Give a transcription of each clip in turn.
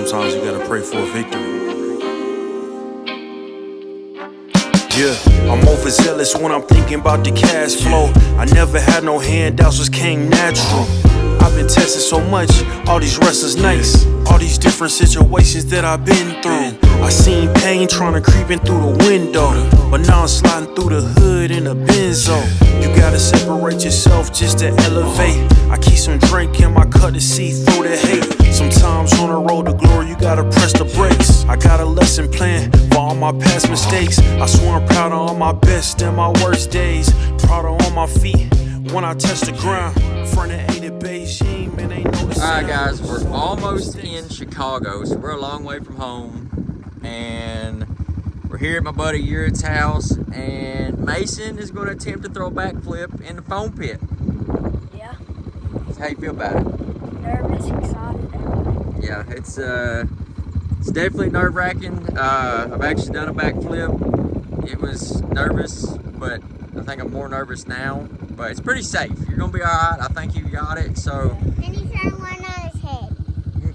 sometimes you gotta pray for a victory. Yeah, I'm overzealous when I'm thinking about the cash flow. I never had no handouts, just came natural. I've been tested so much, all these restless nights, all these different situations that I've been through. I seen pain trying to creep in through the window, but now I'm sliding through the hood in a Benzo. You gotta separate yourself just to elevate. I keep some drink in my cup to see through the hate. Sometimes on the road to glory, you gotta press the brakes. I got a lesson plan for all my past mistakes. I swear I'm proud of all my best and my worst days. Proud of on my feet when I touch the ground. Front of 8 at Beijing, man, ain't no. Alright guys, we're almost in Chicago, so we're a long way from home. And we're here at my buddy Uritz's house, and Mason is going to attempt to throw a backflip in the foam pit. Yeah. So how you feel about it? Nervous, excited. Yeah, it's definitely nerve-wracking. I've actually done a backflip. It was nervous, but I think I'm more nervous now. But it's pretty safe. You're gonna be all right. I think you got it. So. And he turned one on his head.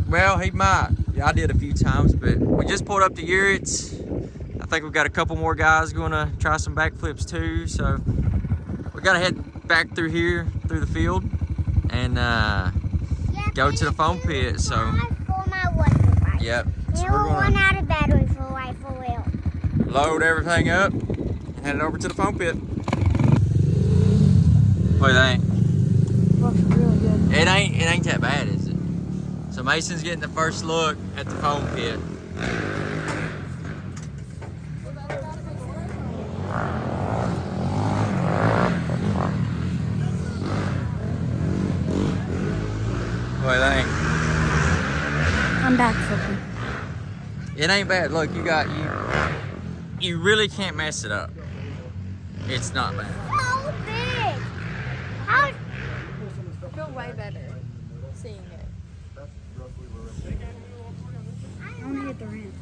Well, he might. Yeah, I did a few times, but we just pulled up to Uritz's. I think we've got a couple more guys gonna try some backflips too. So we gotta head back through here, through the field, and go to the foam pit. So. Yep. So we're gonna run out of battery for rifle wheel. Load everything up and head over to the foam pit. What do you think? Looks really good. It ain't that bad, is it? So Mason's getting the first look at the foam pit. What do you think? I'm back flipping. It ain't bad. Look, you really can't mess it up. It's not bad. So big. How? I feel way better seeing it. I want to hit the ramp.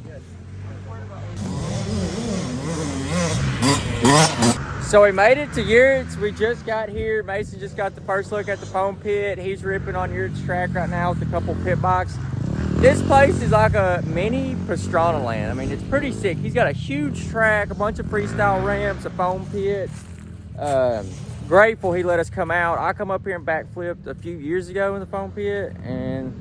So we made it to Uritz's. We just got here. Mason just got the first look at the foam pit. He's ripping on Uritz's track right now with a couple pit bikes. This place is like a mini Pastrana land. I mean, it's pretty sick. He's got a huge track, a bunch of freestyle ramps, a foam pit. Grateful he let us come out. I come up here and backflipped a few years ago in the foam pit, and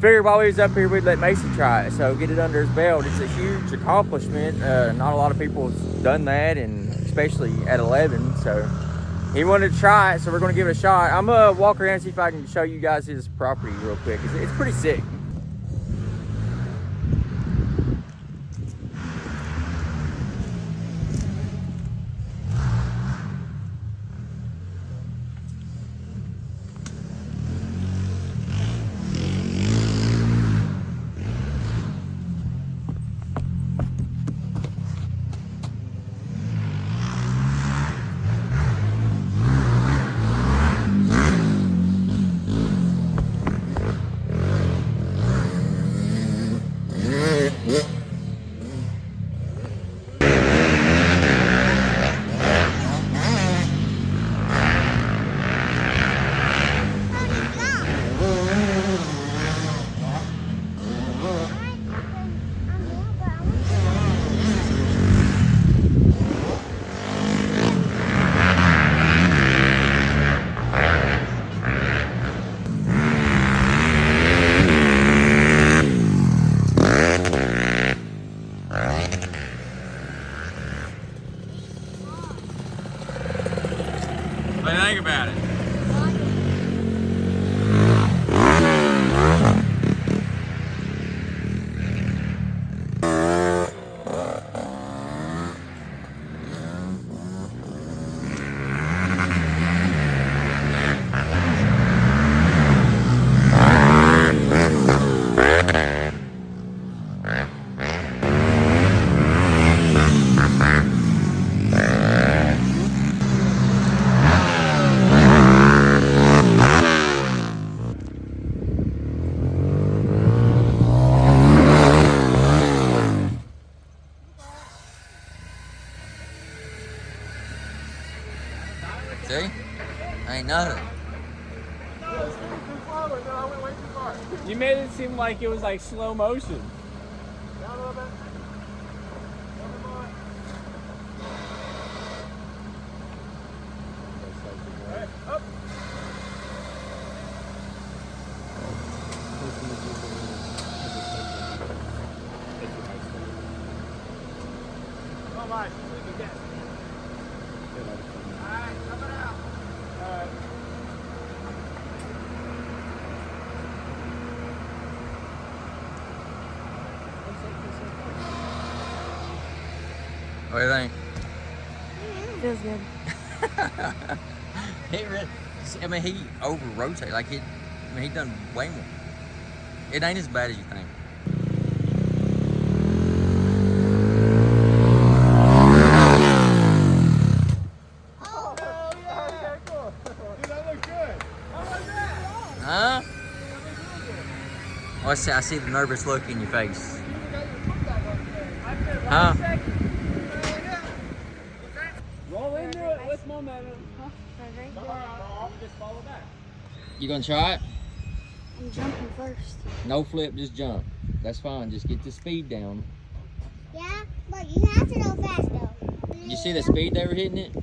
figured while he was up here, we'd let Mason try it. So get it under his belt. It's a huge accomplishment. Not a lot of people have done that, and especially at 11. So he wanted to try it, so we're going to give it a shot. I'm going to walk around and see if I can show you guys his property real quick. It's pretty sick. What do you think about it? See? Ain't nothing. You made it seem like it was like slow motion. What do you think? Feels good. I mean, he over rotated like it. I mean, he done way more. It ain't as bad as you think. Huh? Oh, I see the nervous look in your face. Huh? Roll into it with momentum. Very good. Just follow back. You gonna try it? I'm jumping first. No flip, just jump. That's fine. Just get the speed down. Yeah, but you have to go fast though. You see the speed they were hitting it?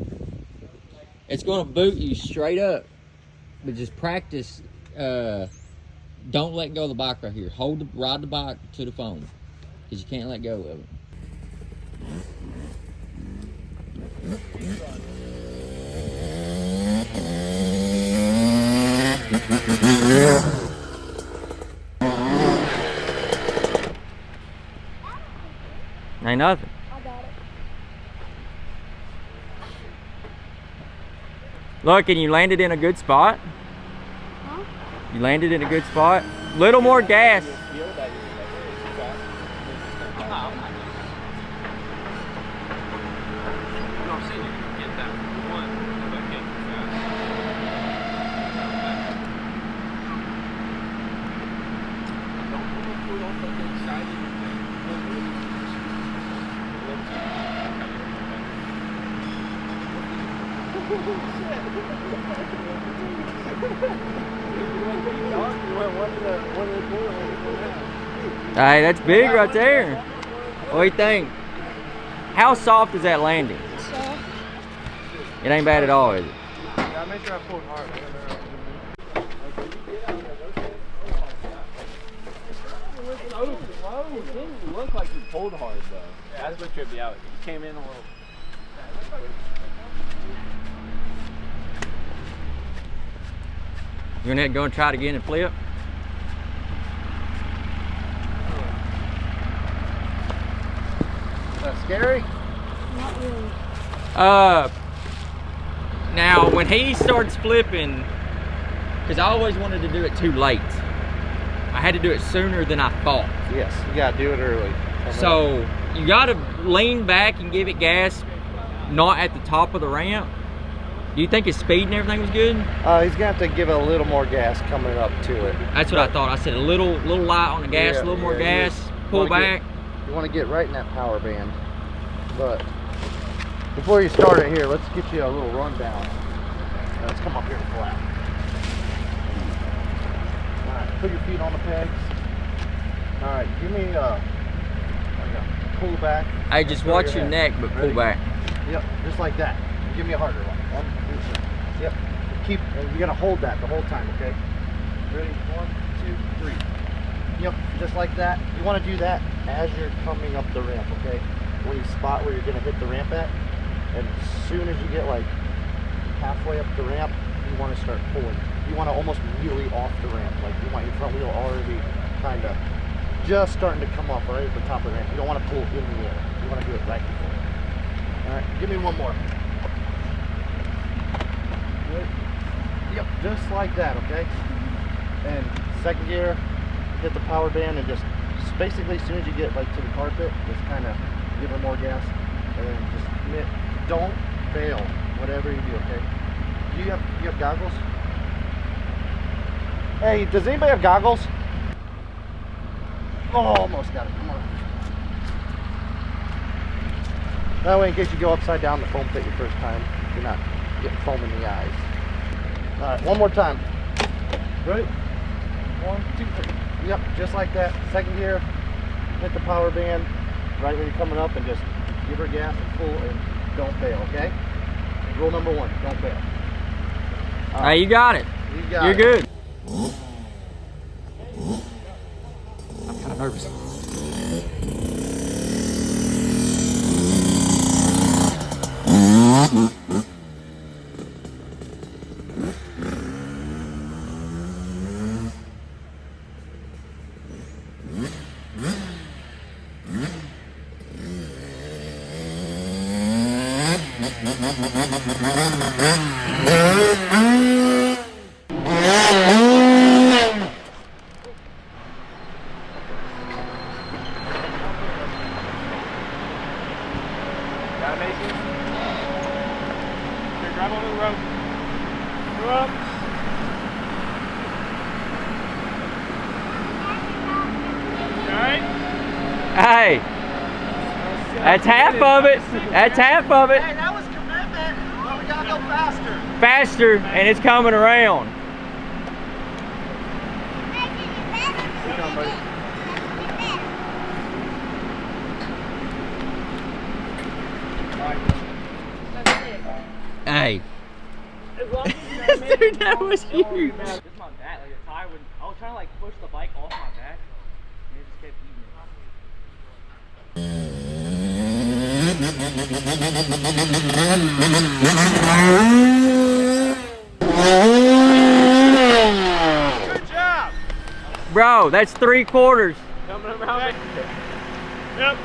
It's gonna boot you straight up. But just practice. Don't let go of the bike right here. Ride the bike to the phone, because you can't let go of it. Ain't nothing. I got it. Look, and you landed in a good spot. Huh? You landed in a good spot. Little more gas. Hey, that's big right there. What do you think? How soft is that landing? So, It ain't bad at all, is it? Yeah, make sure I pulled hard. It didn't look like you pulled hard though. Yeah, that's what tripped me out. You came in a little. You gonna go and try it again and flip? Is that scary? not really. Now when he starts flipping, because I always wanted to do it too late. I had to do it sooner than I thought. Yes, you gotta do it early. So you gotta lean back and give it gas, not at the top of the ramp. Do you think his speed and everything was good? He's gonna have to give it a little more gas coming up to it. That's what I thought. I said a little light on the gas, Yeah, a little more yeah, gas, pull back. You want to get right in that power band. But before you start it here, let's get you a little rundown. Let's come up here flat. Alright, put your feet on the pegs. Alright, give me pull back. Hey, just Go watch your head. neck, but pull Ready? back. Yep, just like that. Give me a harder one. 1, 2, 3. Yep. Keep. You're gonna hold that the whole time, okay? Ready? 1, 2, 3. Yep, just like that. You want to do that as you're coming up the ramp, okay? When you spot where you're gonna hit the ramp at, and as soon as you get like halfway up the ramp, you want to start pulling. You want to almost wheelie off the ramp, like you want your front wheel already kind of just starting to come up right at the top of the ramp. You don't want to pull in the air. You want to do it right before. All right, give me one more. Good. Yep, just like that, okay? And second gear, hit the power band and just basically as soon as you get like to the carpet, just kind of give her more gas and then just commit. Don't fail, whatever you do, okay? Do you have goggles? Hey, does anybody have goggles? Oh, almost got it, come on. That way in case you go upside down the foam pit your first time, you're not getting foam in the eyes. All right, one more time. Ready? 1, 2, 3. Yep, just like that. Second gear, hit the power band right when you're coming up and just give her gas and pull and don't bail, okay? Rule number 1, don't bail. Hey, you got it. You got You're it. good. I'm kind of nervous. Got it, Mason? Here, grab onto the rope. Go up. Alright? Hey, that's half of it. That's half of it. Hey, that was commitment, but we gotta go faster. Faster, and it's coming around. Hey. Dude, that was huge. This is my back, like the tire wouldn't. I was trying to like push the bike off my back, and it just kept eating. Good job! Bro, that's 3/4. Coming around me. Yep.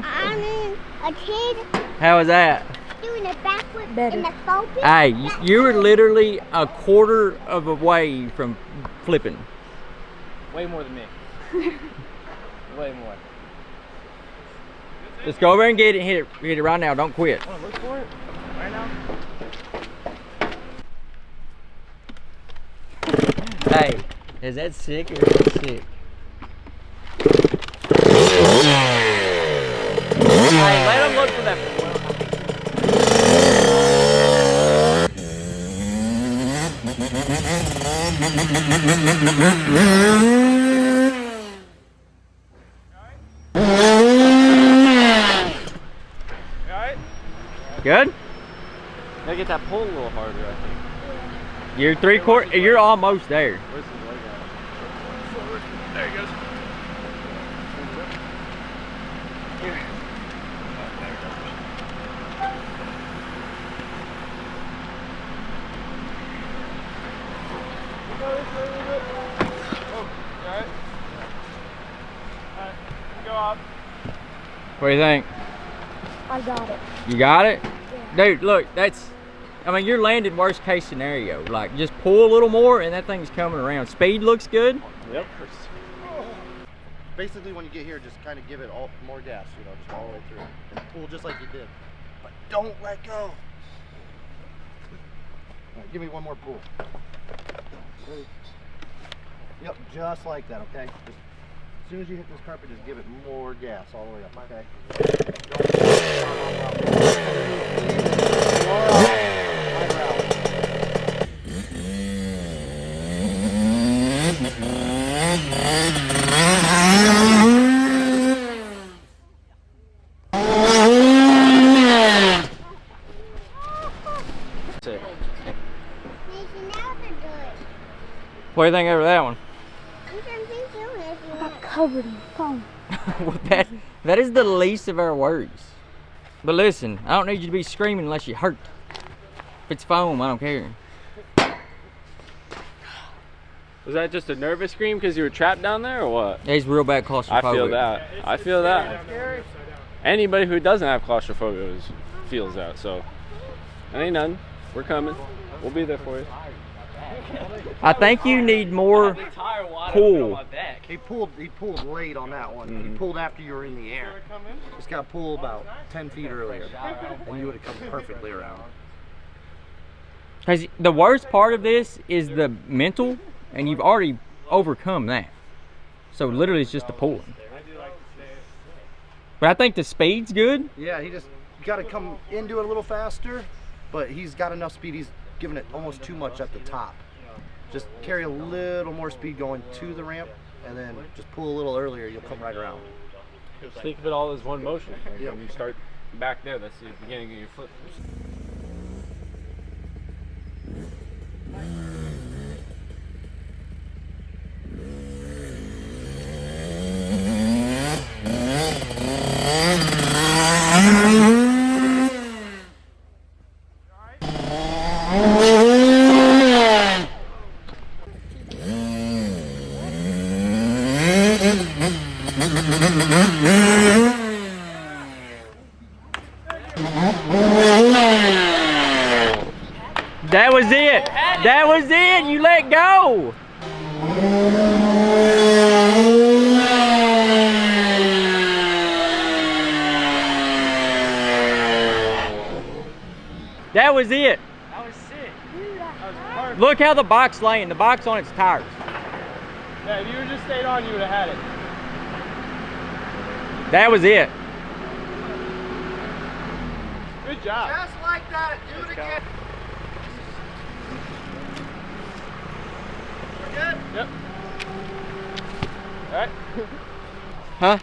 I mean, a kid How was that? doing a backflip in the foam pit. Hey, you were literally a quarter of a way from flipping. Way more than me. Way more. Let's go over and get it. Hit it right now. Don't quit. Want to look for it? Right now? Hey, is that sick or is that sick? Hey, let him look for that. Alright? Good? Gotta get that pull a little harder, I think. You're 3/4. You're almost there. Where's his leg at? Forward. There he goes. Here. Oh, you alright? Alright, go up. What do you think? I got it. You got it? Dude, look, that's, I mean, you're landing worst case scenario. Like, just pull a little more and that thing's coming around. Speed looks good. Yep. Basically, when you get here, just kind of give it all more gas, you know, just all the way through. And pull just like you did. But don't let go. All right, give me one more pull. Ready? Yep, just like that, okay? Just, as soon as you hit this carpet, just give it more gas all the way up, okay? What do you think over that one? You can think so if you want. Covered in foam. Well, that is the least of our worries. But listen, I don't need you to be screaming unless you're hurt. If it's foam, I don't care. Was that just a nervous scream because you were trapped down there, or what? It's real bad I claustrophobia. feel that. I feel that. Anybody who doesn't have claustrophobia feels that. So, that ain't nothing. We're coming. We'll be there for you. I think you need more pull. He pulled late on that one. He pulled after you were in the air. Just got to pull about 10 feet earlier, and you would have come perfectly around. Because the worst part of this is the mental, and you've already overcome that. So literally it's just the pulling. But I think the speed's good. Yeah, you got to come into it a little faster, but he's got enough speed. He's giving it almost too much at the top. Just carry a little more speed going to the ramp, and then just pull a little earlier, you'll come right around. Just think of it all as one motion. Like when you start back there, that's the beginning of your flip. That was it. That was it. You let go. That was it. That was sick. That was perfect. Look how the box laying. The box on its tires. Yeah, if you were just stayed on, you would have had it. That was it. Good job. Just like that, do it again. We're good? Yep. All right. Huh?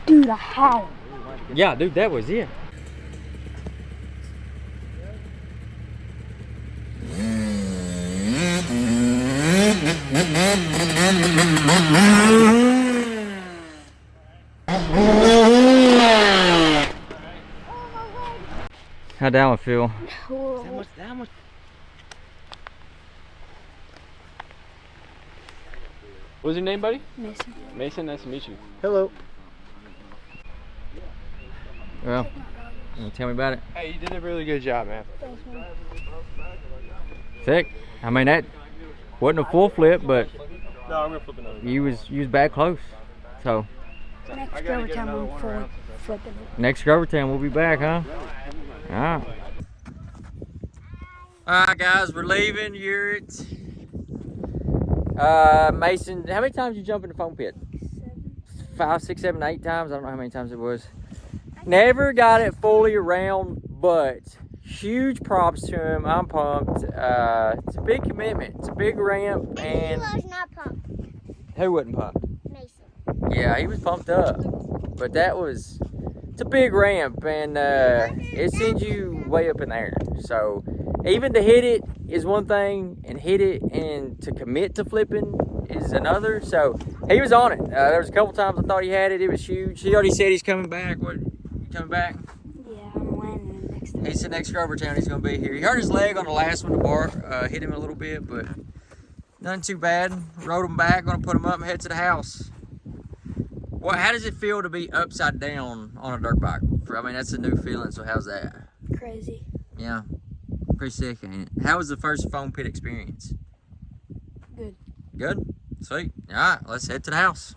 Dude, I had it. Yeah, dude, that was it. How'd that one feel? That much. What's your name, buddy? Mason. Mason, nice to meet you. Hello. Well, you wanna tell me about it? Hey, you did a really good job, man. Sick. I mean, that wasn't a full flip, but No, I'm gonna flip another. you was back close. So Next go time I'm fully flipping it. next Grover Town we'll be back, huh? All right. All right, guys, we're leaving. You're at Mason. How many times you jump in the foam pit? 5, 6, 7, 8 times. I don't know how many times it was. Never got it fully around, but huge props to him. I'm pumped. It's a big commitment. It's a big ramp, and He was not pumped. who wasn't pumped? Mason. Yeah, he was pumped up, but it's a big ramp, and it sends you way up in the air. So even to hit it is one thing, and hit it and to commit to flipping is another. So he was on it. There was a couple times I thought he had it. It was huge. He already said he's coming back. What? You coming back? Yeah, I'm landing next time. He said next Grover Town he's going to be here. He hurt his leg on the last one. The bar hit him a little bit, but nothing too bad. Rode him back. Going to put him up and head to the house. Well, how does it feel to be upside down on a dirt bike? I mean, that's a new feeling. So how's that? Crazy. Yeah, pretty sick, ain't it? How was the first foam pit experience? Good. Good? Sweet. All right, let's head to the house.